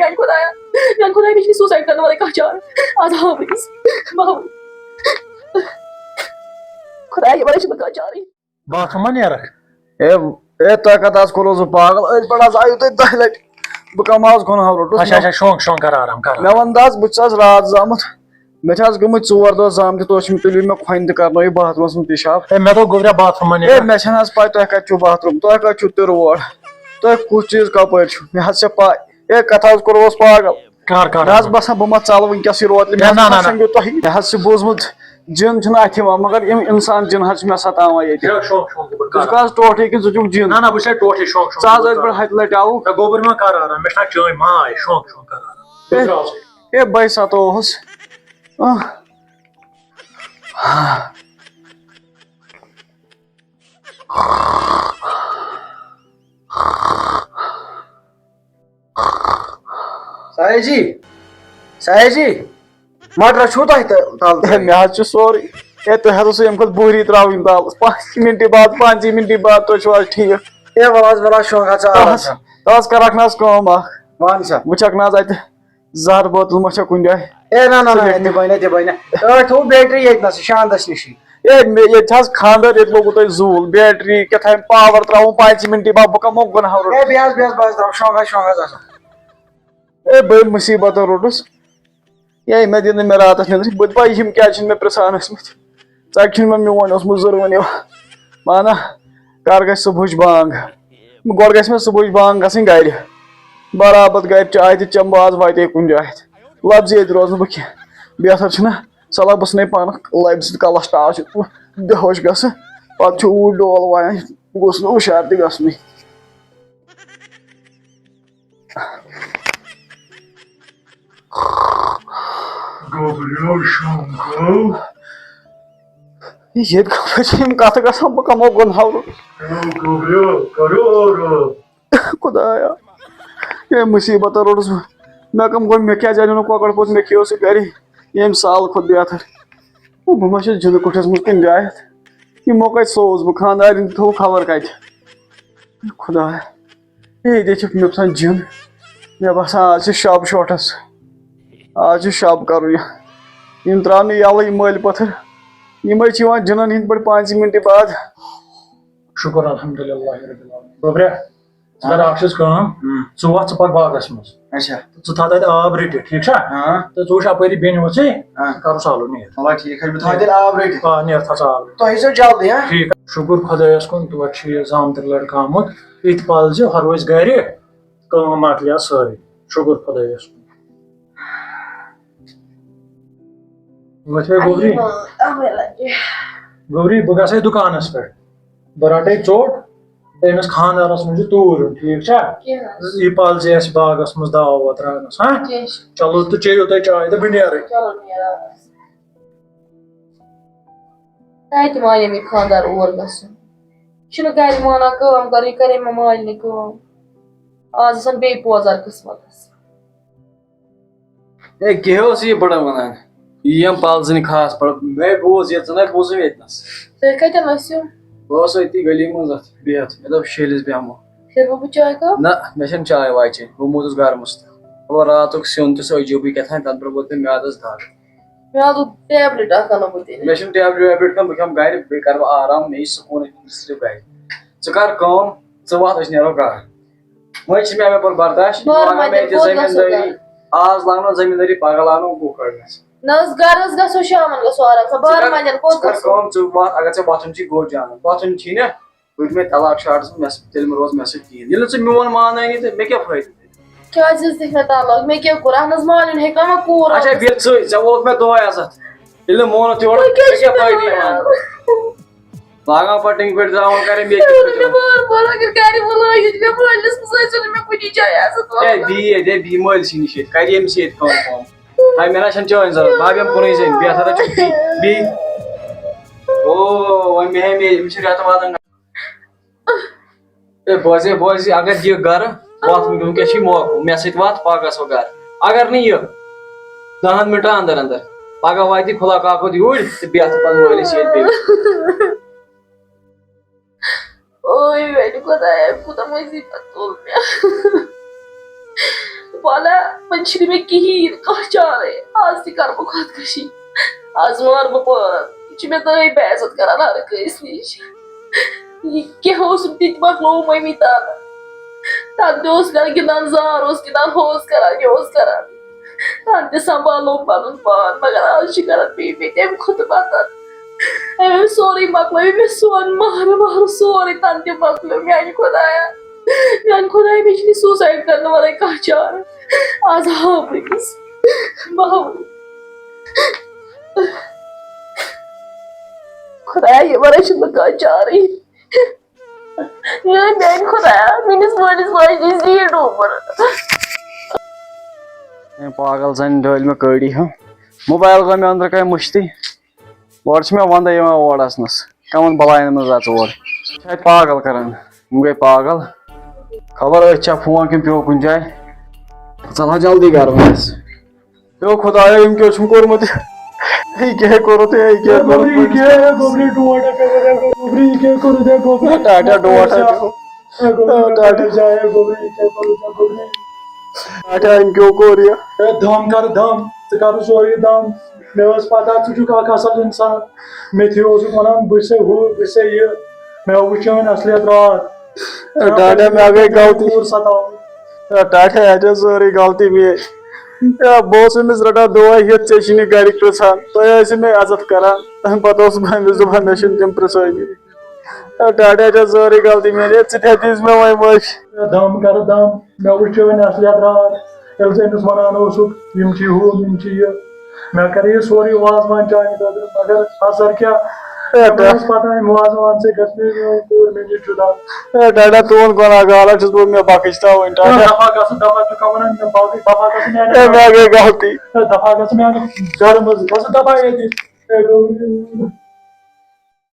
میان خدایا مجھے سوسائڈ کرنے والے کہاں چار آدھا پلیز خدایا یہ بڑے کہاں چار باتھ روم نیرک اے تہ کتاس کھولو پاگل ات پہ آیو تھی 10 لٹہ بہ کم آز گناہ روٹس اچھا شونک کر آرام کر مے ون دس بہت رات زامت مے گمت 4 دہ زامت تو تُلو مے کھۄنہِ تہِ کرنٲیِو باتھ رومس منٛز پِشاب مے تو گوبرا باتھ روم اے مے چھنہٕ حظ پاے تۄہہِ کتہِ چھُو باتھ روم تۄہہِ کتہِ چھُو تہِ روڈ تۄہہِ کُس چیٖز کپٲرۍ چھُو مے حظ چھِ پاے اے کتھ حظ کوٚروس پاگل کر مے حظ باسان بہٕ ما ژلہٕ ونکیٚس یہِ روتلہِ مے سمجھو تۄہہِ مے حظ چھُ بوٗزمُت جِن چھُنہٕ اتھِ یِوان مگر یِم انسان جِن حظ چھِ مےٚ ستاوان ییٚتہِ ژٕ چھُکھ حظ ٹوٹھٕے کِنہٕ ژٕ چھُکھ جِن نہ بہٕ چھُس ٹوٹھٕے شونک ژٕ حظ ٲسۍ پٲٹھۍ ہتہِ لٹہِ آوُکھ گوبر ما کر آرام مےٚ چھُنہ چٲنۍ ماے شونک کر آرام اے بے ستووُس ساحل جی مٹر چھو تۄہہِ تل مے حظ چھُ سورُے اے تُہۍ حظ اوسُو اَمہِ کھۄتہٕ بُہری ترٛاوٕنۍ تالس 5 مِنٹہِ بعد 5 مِنٹہِ بعد تُہۍ چھِو حظ ٹھیٖک اے ولا شونک ژٕ تَس کَرکھ نہ حظ کٲم اکھ وَن سا وٕچھکھ نہ حظ اَتہِ زہر بٲتل ما چھےٚ کُنہِ جایہِ اے نہ تہِ بنہِ تۄہہِ تھوٚو بیٹری ییٚتنسٕے شاندس نِشی اے ییٚتہِ چھِ حظ خانٛدر ییٚتہِ لوگوُ تۄہہِ زوٗل بیٹری کیٛاہ تھام پاور ترٛاوُن 5 مِنٹہِ بعد بہٕ کمو گُناہ روٚٹ اے بیٚہس بہٕ تراو شونک آسان اے بٔلۍ مُصیٖبت روٚٹُس ہے مےٚ دِنہٕ مےٚ راتس نیٚنٛدٕر بہٕ پاے یِم کیٛازِ چھِنہٕ مےٚ پرٛژھان ٲسمٕتۍ ژکہِ چھُنہٕ مےٚ میون اوسمُت ضروٗری مانا کر گژھِ صبحٕچ بانگ گۄڈٕ گژھِ مےٚ صبحٕچ بانگ گژھٕنۍ گرِ برابر گرِ چاے تہِ چٮ۪مہٕ بہٕ آز واتے کُنہِ جایہِ لفظی ییٚتہِ روزٕ نہٕ بہٕ کینٛہہ بہتر چھُنہ صلح بہٕ ژھٕنے پانہٕ لبہِ سۭتۍ کلس ٹاس بے ہوش گژھٕ پتہٕ چھُ اوٗرۍ ڈول وایان گوٚژھ نہٕ ہُشار تہِ گژھنُے ییٚتہِ کپٲرۍ چھِ یِم کتھٕ گژھان بہٕ کمو گُناہ روٚٹ خدایا ہے مُصیٖبت روٚٹُس بہٕ مےٚ کم گوٚو مےٚ کیٛازِ اَنیو نہٕ کۄکر پوٚت مےٚ کھیٚیو سُہ گرِ ییٚمہِ سال کھۄتہٕ بہتر بہٕ ما چھُس جِنہٕ کُٹھِس منٛز کُنہِ جایہِ یِمو کتہِ سووُس بہٕ خانٛدارٮ۪ن تہِ تھوٚو خبر کتہِ خدایا ہے ییٚتے چھُکھ مےٚ باسان جِن مےٚ باسان آز چھِ شب شوٹس آز چھُ شب کرُن یِم تراو نہٕ یَلہٕ یہِ مٔلۍ پٔتھر یِمے چھِ یِوان جِنن ہِنٛدۍ پٲٹھۍ 5 مِنٹہِ بعد شُکر الحمدُاللہ ربِ العالمین گوبرا ژٕ کر اکھ چیٖز کٲم ژٕ وَتھ ژٕ پَکھ باغس منٛز اچھا ژٕ تھاو تَتہِ آب رٔٹِتھ ٹھیٖک چھا تہٕ ژٕ وٕچھ اپٲری بیٚنہِ ؤژھٕے کرو سالو نیر چلو ٹھیٖک حظ بہٕ تھاوٕ تیٚلہِ آب رٔٹِتھ نیر تھاو ژٕ آب تُہۍ ییٖزیو جلدی ٹھیٖک شُکُر خۄدایس کُن تور چھُ یہِ زامتٕرۍ لڑکہٕ آمُت یِتہِ پَل زِ ہۄ روزِ گرِ کٲم مۄکلہِ سٲرٕے شُکُر خۄدایس کُن ؤتھِ گوبری گوبری بہٕ گژھے دُکانس پٮ۪ٹھ بہٕ رٹے ژوٚٹ أمِس خانٛدارس منٛز چھُ توٗرۍ یُن ٹھیٖک چھا یہِ پَل زِ اَسہِ باغس منٛز دوا ووا تراونس چلو تہٕ چیٚیِو تُہۍ چاے تہٕ بہٕ نیرے کتہِ مانے مےٚ خانٛدار اور گژھُن یہِ چھُنہٕ گرِ مانان کٲم کرٕنۍ یہِ کرے مےٚ مالنہِ کٲم آز آسان بیٚیہِ پوزار قٕسمتس ہے کیٛاہ اوس یہِ بڑٕ ونان یِم پل زٕنۍ خاص پٲٹھۍ مےٚ بوٗز یہِ ژٕ نَے بوٗزُم ییٚتنس تُہۍ کتٮ۪ن ٲسِو بہٕ اوسُس أتی گلی منٛز اتھ بِہِتھ مےٚ دوٚپ شیلِس بیٚہمو پھِروٕ بہٕ چاے کپ نہ مےٚ چھنہٕ چاے واے چیٚنۍ بہٕ موٗدُس گرٕ مٔشتٕے مطلب راتُک سیُن تہِ سُہ عجوٗبٕے کیٛاہ تام تَنہٕ پٮ۪ٹھ ووت مےٚ میادس دگ مےٚ حظ دوٚپ ٹیبلِٹ اکھ اَنو بہٕ تیٚلہِ مےٚ چھُنہٕ ٹیبلِٹ ویبلِٹ کانٛہہ بہٕ کھٮ۪مہٕ گرِ بیٚیہِ کرٕ بہٕ آرام مےٚ یی سکوٗن صرف گرِ ژٕ کر کٲم ژٕ وَتھ أسۍ نیرو گرٕ وۄنۍ چھِ مےٚ اَمہِ پتہٕ برداش لگان مےٚ ییٚتہِ زٔمیٖندٲری آز لاگنو زٔمیٖندٲری پگہہ لاگنو گُہہ کڑنس نہ حظ گرٕ حظ گژھو شامن گژھو آرام سان بارمنٛدٮ۪ن کوٚت گژھو کٲم ژٕ وَتھ اگر ژےٚ وۄتھُن چھُے گوٚو جان وۄتھُن چھی نا بہٕ دِمے طلاق شاٹس منٛز تیٚلہِ مہ روز مےٚ سۭتۍ کِہیٖنۍ ییٚلہِ نہٕ ژٕ میون مانٲنی تہٕ مےٚ کیٛاہ فٲیدٕ کیٛازِ حظ دِکھ مےٚ طلاق مےٚ کیٛاہ کوٚر اہن حظ مالِنۍ ہیٚکہِ نا کوٗر اچھا بیٚیہِ ژٕے ژےٚ ووت مےٚ دۄہے عزت ییٚلہِ نہٕ مونُتھ یورٕ مےٚ کیٛاہ فٲیدٕ یِوان لاگان پتہٕ ٹِنٛگہِ پٮ۪ٹھ تراوان کرٮ۪ن بی مٲلۍ سٕے نِش ییٚتہِ کرِ ییٚمِس ییٚتہِ کٲم ہاے مےٚ نہ چھنہٕ چٲنۍ ضروٗرت بہٕ بیٚہمہٕ کُنُے زٔنۍ بہتر چھُ بی او وۄنۍ مےٚ ہے أمِس چھِ رٮ۪تہٕ واتان ہے بوزے اگر یہِ گرٕ وَتھ وٕنکیٚس چھُے موقعہٕ مےٚ سۭتۍ وَتھ پگہہ گژھو گرٕ اگر نہٕ یہِ 10 مِنٹن اندر اندر پگہہ واتی کھُلا کاکُد یوٗرۍ تہٕ بیٚہہ ژٕ پتہٕ مٲلِس ییٚتہِ بیٚیہِ اوے میانہِ خۄدایا کوٗتاہ مُصیبت تُل مےٚ والا من چھِ مےٚ کِہیٖنۍ کانٛہہ چارے آز تہِ کَرٕ بہٕ خۄدکٔشی آز مارٕ بہٕ پان یہِ چھُ مےٚ دٲے بے عزت کران ہر کٲنٛسہِ نِش یہِ کیٚنٛہہ اوسُم تہِ تہِ مۄکلوو مٔمی تانا تَنہٕ تہِ اوس کران گِنٛدان زار اوس گِنٛدان ہُہ اوس کران یہِ اوس کران تَنہٕ تہِ سنٛبھالوم پنُن پان مگر آز چھُ کران بیٚیہِ تَمہِ کھۄتہٕ بدتر أمۍ سورُے مۄکلٲو مےٚ سون مہرٕ وہرٕ سورُے تَنہٕ تہِ مۄکلیو میانہِ خۄدایا میانہِ خۄدایا مےٚ چھُنہٕ سوٗسایڈ کرنہٕ ورٲے کانٛہہ چارٕ آز ہاو بہٕ أمِس بہٕ خۄدایا یہِ ورٲے چھُنہٕ مےٚ کانٛہہ چارٕے میانہِ خۄدایا میٲنِس مٲلِس ماجہِ دی زیٖٹھ عُمر پاگل زن ڈٲلۍ مےٚ کٲڑی ہا موبایل گوٚو مےٚ أنٛدرٕ کَنہِ مٔشتٕے اورٕ چھِ مےٚ وَندَے یِوان اور اَژنَس کَمَن بَلاین منٛز اَژٕ اور چھِ اَتہِ پاگل کران یِم گٔے پاگل خبر أتھۍ چھا فون کِنہٕ پیوٚو کُنہِ جایہِ ژَل ہا جلدی گرٕ وَنٮ۪س پیوٚو خۄدایا أمۍ کیٛاہ چھُم کوٚرمُت یہِ کیٛاہ کوٚرُتھ یہِ کیٛاہ کوٚرُتھ ٹاٹا ڈوٹھا ٹاٹا أمۍ کیٛاہ کوٚر یہِ دم کر دم ژٕ کر سورُے دم مےٚ ٲس پتہ ژٕ چھُکھ اکھ اصل انسان مےٚ تہِ اوسُکھ ونان بہٕ چھسے ہُہ بہٕ چھسے یہِ مےٚ وٕچھ چٲنۍ اصلیت راتھ ٹاٹا مےٚ گٔے غلطی ستاوٕنۍ ٹاٹا اَتہِ ٲس سٲرٕے غلطی میٛٲنۍ بہٕ اوسُس أمِس رٹان دۄہے ہٮ۪تھ ژےٚ چھِ نہٕ گرِکۍ پرٛژھان تُہۍ ٲسِو مےٚ عزت کران تمہِ پتہٕ اوسُس بہٕ أمِس دپان مےٚ چھِنہٕ تِم پرٛژھٲنی ٹاٹا ژےٚ سٲرٕے غلطی میٛٲنۍ ہے ژٕ تہِ دِژ مےٚ وۄنۍ مٔشۍ دم کر دم مےٚ وٕچھ چٲنۍ اصلیت راتھ ییٚلہِ ژٕ أمِس ونان اوسُکھ یِم چھِ ہُہ یِم چھِ یہِ مےٚ کرے یہِ سورُے وازوان چانہِ خٲطرٕ مگر اثر کیٛاہ مےٚ ٲس پتہ اَمہِ وازوان سۭتۍ گژھِ مےٚ میٲنۍ کوٗر مےٚ نِش جُدا ٹاٹا تُہُنٛد گۄناہ گار چھُس بہٕ مےٚ بخٕش تھاوٕنۍ ٹاٹا دفا گژھٕ دفا چھُکھ ونان مےٚ باقٕے دفا گژھٕ میانہِ مےٚ گٔے غلطی دفا گژھٕ میانہِ گرٕ منٛز گژھٕ دفا ییٚتہِ